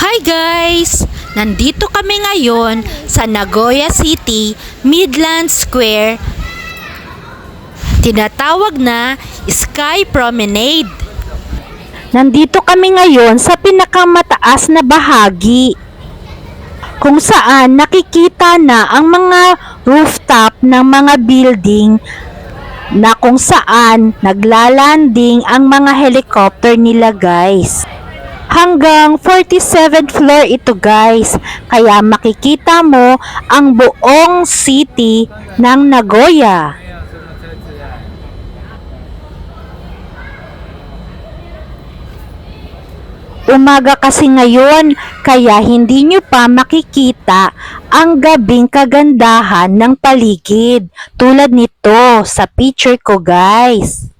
Hi guys! Nandito kami ngayon sa Nagoya City, Midland Square. Tinatawag na Sky Promenade. Nandito kami ngayon sa pinakamataas na bahagi, kung saan nakikita na ang mga rooftop ng mga building na kung saan naglalanding ang mga helicopter nila guys. Hanggang 47th floor ito guys, kaya makikita mo ang buong city ng Nagoya. Umaga kasi ngayon, kaya hindi nyo pa makikita ang gabing kagandahan ng paligid, tulad nito sa picture ko guys.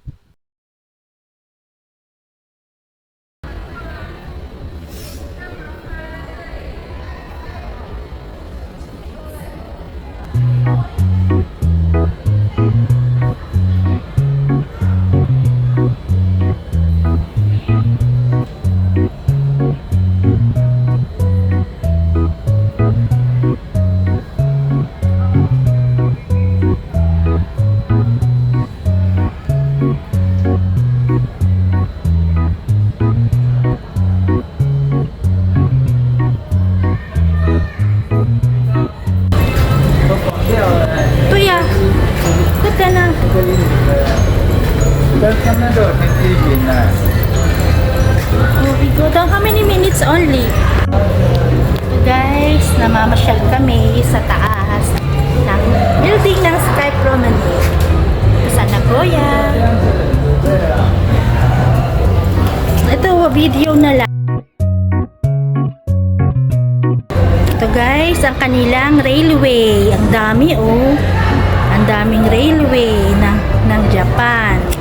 Tuya, ganda na. Oh, we go down. How many minutes only? So guys, namamasyal kami sa taas ng building ng Sky Promenade sa Nagoya. Ito, video na lang. Ito guys, ang kanilang railway. Ang dami oh. Ang daming railway ng Japan.